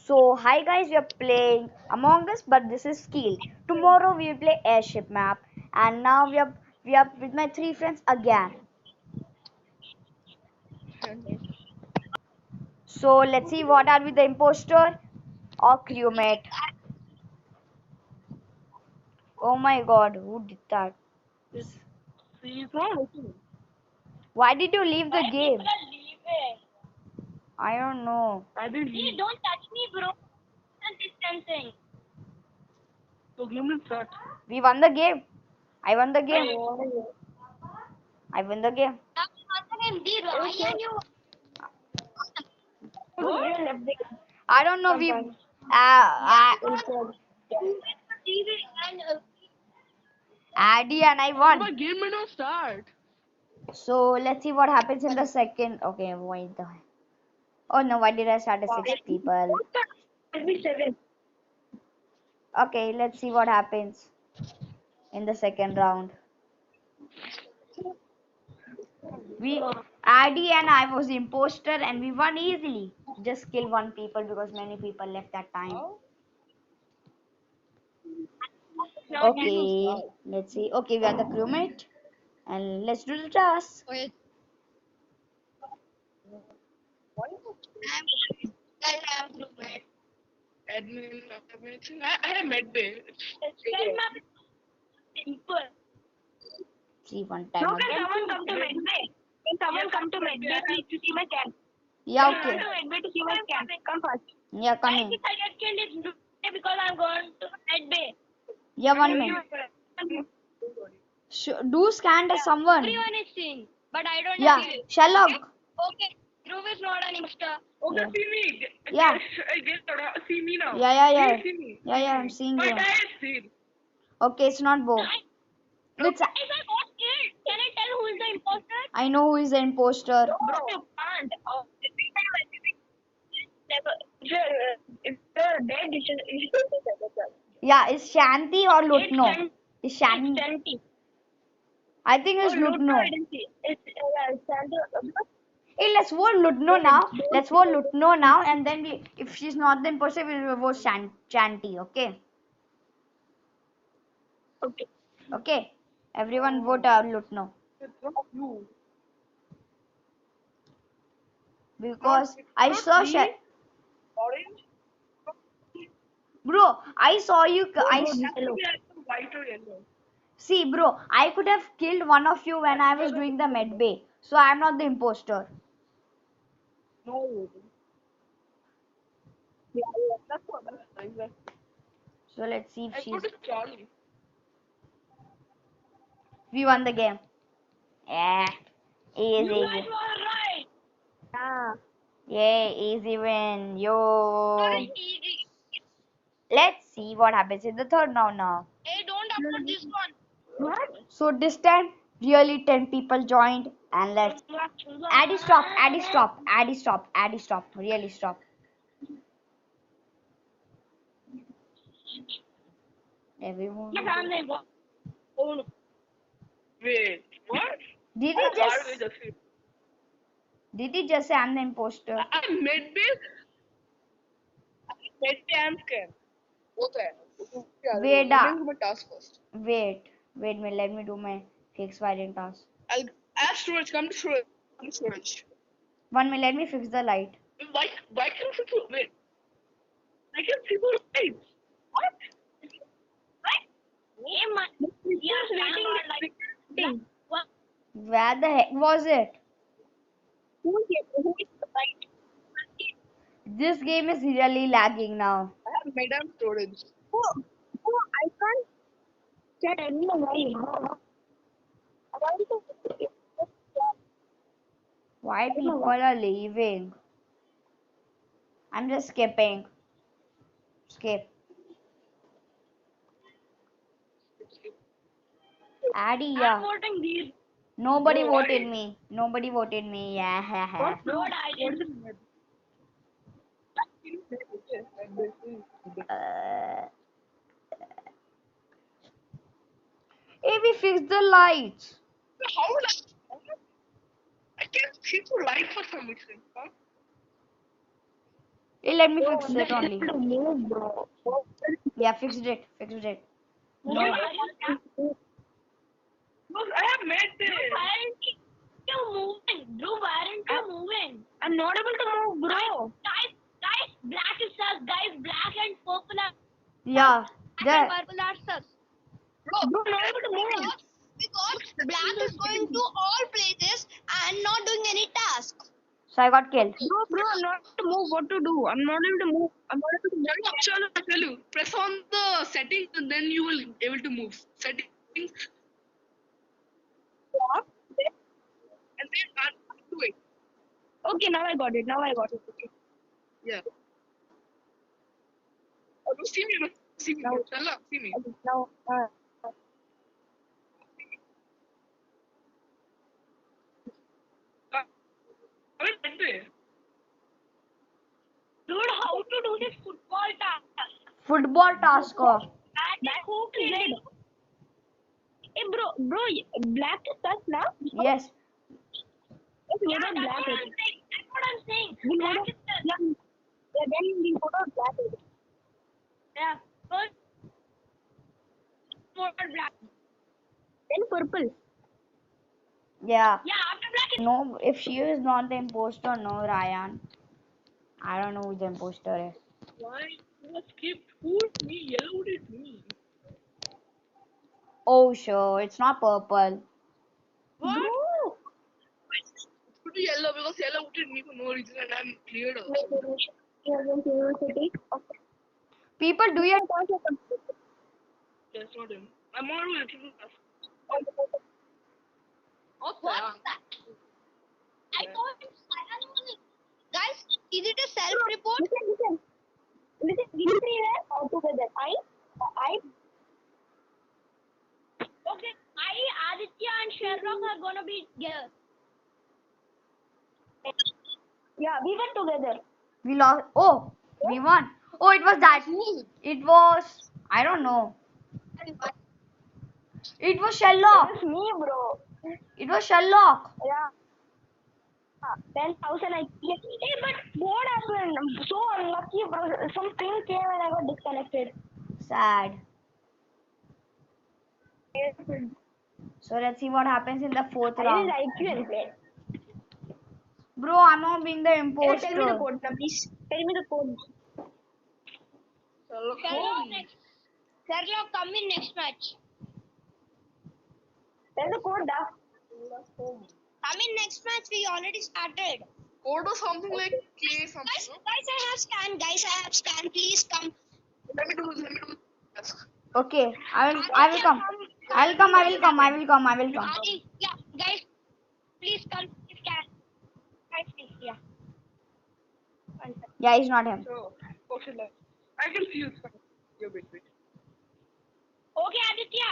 So, hi guys, we are playing Among Us, but this is Skill. Tomorrow we will play Airship map, and now we are with my three friends again. So let's see what are we, the imposter or crewmate. Oh my God, who did that? Why did you leave the game? I don't know. Hey, don't touch me, bro. I'm distancing. So game will start. We won the game. I won the game. I won the game. Now, once again, zero. I and you. I don't know. Addy and I won. My game may not start. So let's see what happens in the second. Okay, why the? Oh no, why did I start at 6 people? Okay, let's see what happens in the second round. Addy and I was imposter and we won easily. Just kill one people because many people left that time. Okay, let's see. Okay, we are the crewmate and let's do the task. Admin, I have met bay. Simple. See one time. No, can someone come to Medbay? Can someone come to Medbay, please, to see my camp? Yeah, Come okay. to Medbay to see my camp. Come first. Yeah, Guys, coming. if I get killed, it's because I'm going to Medbay. Yeah, 1 minute. Do scan as someone. Everyone is seeing, but I don't Yeah, see it. Sherlock. Okay, Dhruv is not an imposter. Okay, Yeah. see me. Yeah. See me now. Yeah. See me. Yeah, I'm seeing My you. guy is seen. Okay, it's not Bo. It's, If I got killed, can I tell who is the imposter? I know who is the imposter. Bro, you can't. Every time I see if the dead, you should Yeah, it's Shanti or Lutno? It's It's Shanti. Shanti. I think it's Lutno. I didn't see. It's Shanti. Hey, let's vote Lutno now. Let's vote Lutno now, and then if she's not the imposter, we'll vote Shanti. Okay. Okay. Okay. Everyone vote Lutno It's not you. because I not saw me. Orange. Bro, I saw you. Hello. White or yellow. See, bro, I could have killed one of you when I was doing the med bay, so I'm not the imposter. No. Yeah, that's what that's nice. So let's see if I she's. put it Charlie. We won the game. Yeah, You easy. guys were right. Yeah. Yeah, easy win. Yo. Very easy. Let's see what happens in the third round now. Hey, don't upload this one. What? So this time, really 10 people joined, and let's. Addy stop. Addy stop. Addy stop. Addy stop. Really stop. Everyone. Oh no. Wait, what? Did he just say I'm the imposter? I made this. Made the am scared. Wait, Let me do my task first. wait, let me do my fix variant task. I'll ask storage. Come to storage. Come to storage. 1 minute, let me fix the light. Why can people wait? I can people wait. What? Hey, man. Waiting. What? Where the heck was it? Who is the right? This game is really lagging now. I have Madam storage. Oh, I can't get any way. Why people are leaving? I'm just skipping. Skip. Addy, I'm yeah. voting these. Nobody No, voted why? me. Nobody voted me. Yeah. What I did. Hey, we fixed the lights. How? I can't see the light for some reason. Huh? Hey, let me Bro, fix it I'm only. able to move, bro. Yeah, fixed it. Fixed it. No, Look, I have made this. why aren't you moving? Bro, why aren't you moving? I'm not able to move, bro. Guys, black is sus. Guys, black and purple are Yeah. black There. and purple are sus. Bro, I'm not able to move. Because black is going to all places and not doing any task. So I got killed. Bro, I'm not able to move. What to do? I'm not able to move. I'm not able to move. Shall I tell you? Press on the settings and then you will be able to move. Settings and then add to it. Okay, now I got it. Okay. Yeah. Oh, no, see me, no, see me. Now- Shalla, see me. Okay, now, I will end it. dude, how to do this football task? Football task off. That who killed? Hey, bro, black is sus now? Yes. Yeah, that's black what I'm saying. That's what I'm saying. Black is sus. Yeah, then we go to black. Yeah, first more black. Then purple. Yeah. Yeah, after black is No, if she is not the imposter, no, Ryan. I don't know who the imposter is. Why? You skipped. Who's me? Yellow is me. Oh, sure. It's not purple. what? It could be yellow because yellow voted me for no reason and I'm cleared also. People, do you? That's not him. I'm on with him. What's that? I thought it's guys, is it a self-report? Listen, we three are all together. Okay, Aditya and Sherlock are gonna be together. Yeah, we were together. We lost. Oh, we won. Oh, it was that. It was. I don't know. It was Sherlock. It's me, bro. It was Sherlock. Yeah. 10,000 I get. Hey, but what happened? I'm so unlucky, bro. Something came and I got disconnected. Sad. So let's see what happens in the fourth I round. didn't IQ and play. Bro, I'm not being the Hey, tell me the imposter. code now, please. Tell me the code. Sherlock, come in next match. Tell the code, da. Come in next match. We already started. Code or something like K something. Guys, No? I have scan. Please come. Let me do this. Okay, I will come. I will come. I will come. Adi, yeah, guys, please come. Scan. Guys, please, yeah. Yeah, it's not him. So, okay, I can see you. Wait. Okay, Aditya.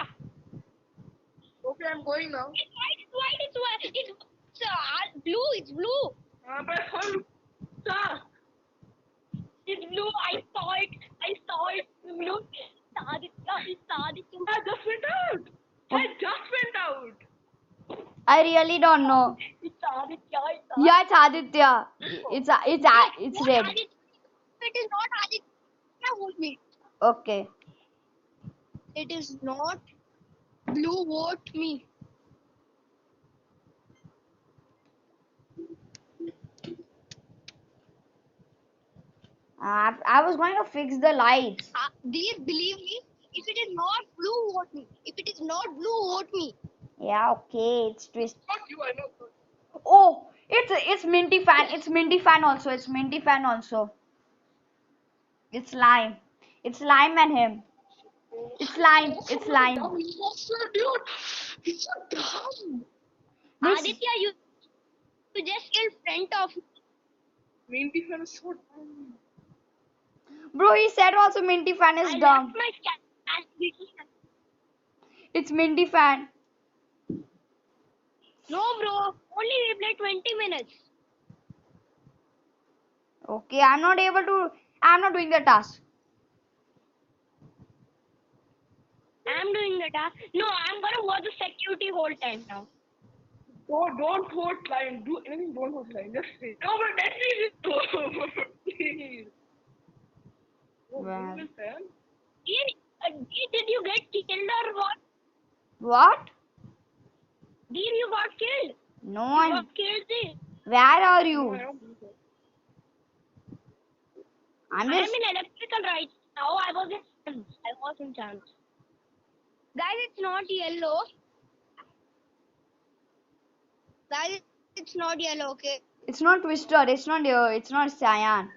Okay, I'm going now. It's white. It's blue. It's blue. But hold. Sir. It's blue. I saw it. It's blue. It's Aditya. I just went out. I just went out. I really don't know. It's Aditya. Yeah, it's Aditya. It's What red. Aditya? It is not Aditya. Vote me. Okay. It is not blue. Vote me. I was going to fix the lights. Please believe me. If it is not blue, vote me. If it is not blue, vote me. Yeah, okay. It's twist. Not you, I know. Oh, it's Minty Fan. It's Minty Fan also. It's Minty Fan also. It's Lime. It's Lime and him. It's Lime. It's Lime. Dumb imposter, dude. He's so dumb. This- Aditya, you just killed front of. Minty fan is so dumb. Bro, he said also Minty Fan is dumb. Left my scan. It's Minty Fan. No, bro. Only we play 20 minutes. Okay, I'm not doing the task. I'm doing the task. No, I'm gonna watch the security whole time now. Don't vote line. Do anything. Don't vote line. Just say. No, but let me just go. Please. Well, Did you get killed or what? what? Did you got killed? No You one. got killed, Deer. Where are No, you? I don't think so. I'm I am just. in electrical right now. I was in chance. Guys, it's not yellow. Guys, it's not yellow, okay? It's not Twisted. It's not. It's not Cyan.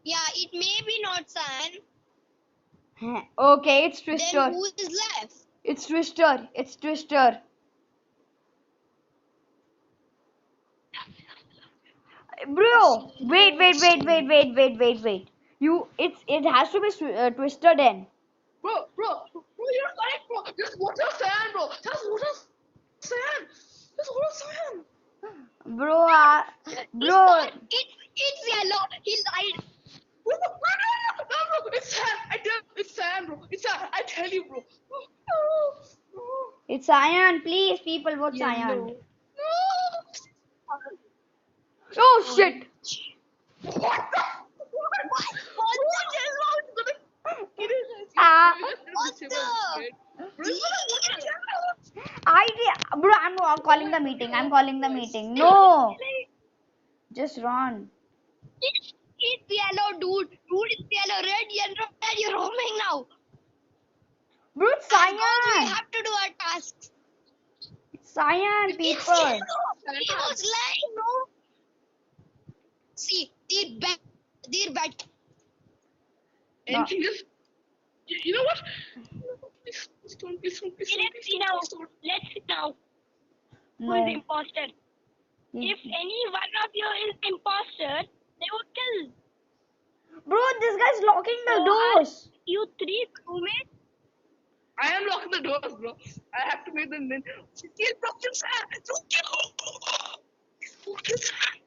Yeah, it may be not cyan. Okay, it's Then Twister. who is left? It's Twister. It's Twister. Bro, wait. It has to be Twister then. Bro, you're correct, bro. Just water sand, bro. Just water sand. Just water sand. Bro, It's bro. not. It's yellow. He lied. Bro, it's sand. It's sand, bro. It's sand. I tell you, bro. It's Cyan. Please, people, vote Cyan. No. Oh shit. What the? What? Ah. What the? Bro, I'm calling the meeting. I'm calling the meeting. No, just run. It's yellow, dude. Dude, it's yellow. Red, yellow, red. You're roaming now. Bro, it's As goes, we Cyan. have to do our tasks. Cyan, It's people. yellow. He was lying, no? See, dear bet. No. And she just, you know what? Please don't. Let's see now. Who is No. imposter? If any one of you is imposter, they would kill. Bro, this guy's locking the So doors. You three crewmates? I am locking the doors, bro. I have to make them. Kill, bro. Kill Sam. Don't kill. Kill Sam.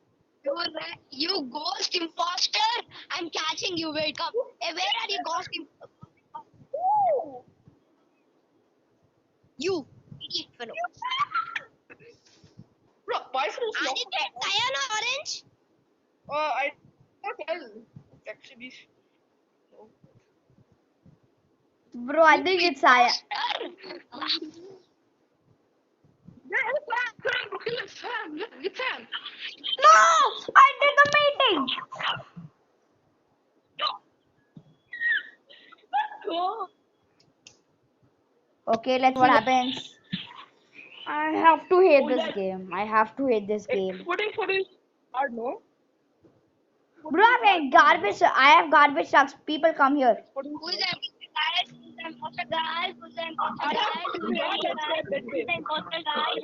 You ghost imposter! I'm catching you. Wait, come. Hey, where are you, ghost imposter? You idiot fellow. Bro, why is it Are locked? you that cyan or orange? I can't tell. It's actually. No. Bro, I think it's Cyan. Yeah, it's Sam. Sam, bro. Kill Sam. Get Sam. No, I did the meeting. Go. Okay, let's see what happens. I have to hate this game. I have to hate this game. Exporting for this hard, no? Bro, I have garbage trucks. People come here. Who's the imposter guys? Who's the imposter guys? Who's the imposter guys? Who's the imposter guys?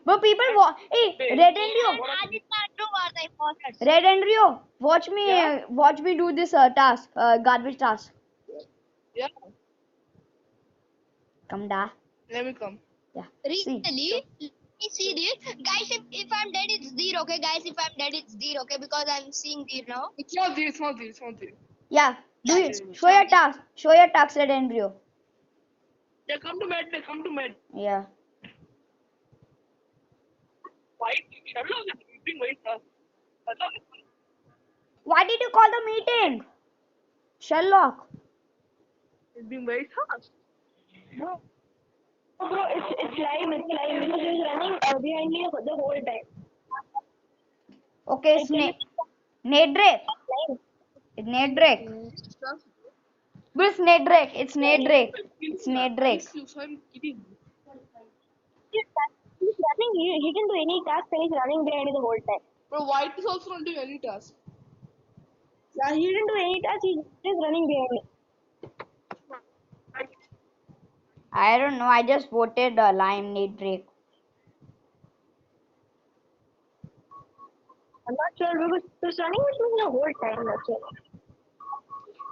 But people, hey, Red and Rio, Aditya and Dhruv are the imposters. Red and Rio, watch me do this task, garbage task. Yeah. Come da. Let me come. Yeah. Really? See. Let me see this. Guys, if I'm dead, it's zero, okay? Guys, if I'm dead, it's zero, okay? Because I'm seeing zero now. It's not there. Yeah. Do it. Show your task. Show your task, Red and Rio. Yeah, come to med. Yeah. White. Sherlock is being very fast. Why did you call the meeting? Sherlock. It's being very fast. Bro, it's live because it's running behind me the whole time. Okay, it's Nate Drake. It's Nate Drake. But it's Nate Drake. It's Nate Drake. It's Nate Drake. So I'm kidding. He's running. He can do any task and he's running behind me the whole time. Bro, White is also not doing any task. Yeah, he didn't do any task. He's just running behind me. I don't know. I just voted Lime Nate Drake. I'm not sure because he's running with me the whole time. That's it.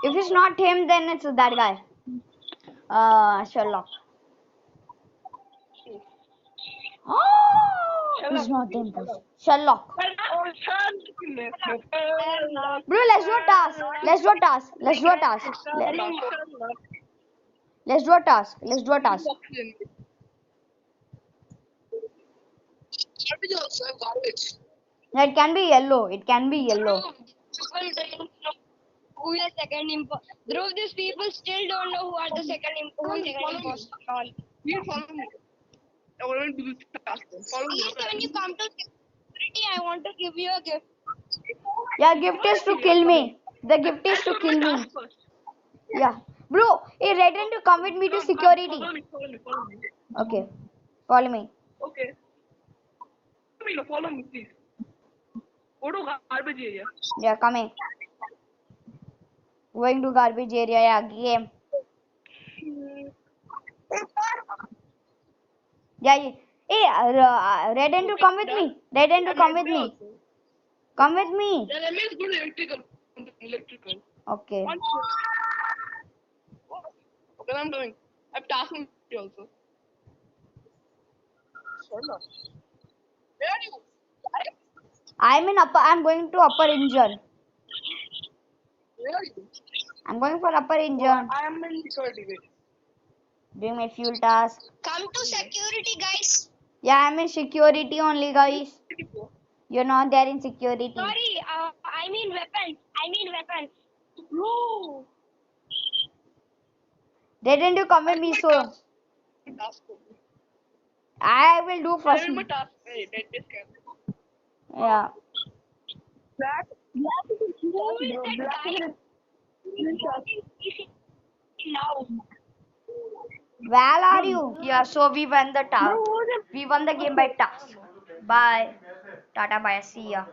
If it's not him, then it's that guy. Sherlock. Oh, he's not the imposter. Sherlock. Bro, let's do a task. Let's do a task. Let's do a task. Let's do a task. Let's do a task. Garbage also, garbage. It can be yellow. It can be yellow. People don't know who is second imposter. Dhruv, these people still don't know who are the second who is second imposter. All. Please follow me. I want to do this task. Follow me. Please, when you come to security, I want to give you a gift. Yeah, gift is to kill me. The gift is to kill me. Yeah. Bro, hey, Red and you come with me to security. Follow me. Okay. Follow me. Okay. Follow me, please. Go to garbage area. Yeah, coming. Going to garbage area. Yeah, game. Yeah. Hey, Red and you come with me. Red and you come with me. Come with me. Yeah, let me go to electrical. Okay. One. Okay, I'm doing. I'm tasking you also. Hold on. Where are you? I'm in upper. I'm going to upper engine. Where are you? I'm going for upper engine. I am in security. Wait. Doing my fuel task. Come to security, guys. Yeah, I'm in security only, guys. You're not there in security. Sorry, I mean weapons. No. Didn't you come with me? So Task. I will do first. I'm in my task. Hey, this can. Yeah. Black. Who is that guy? Now. Where are you? Yeah, so we won the task. We won the game by task. Bye. Tata, bye. See ya.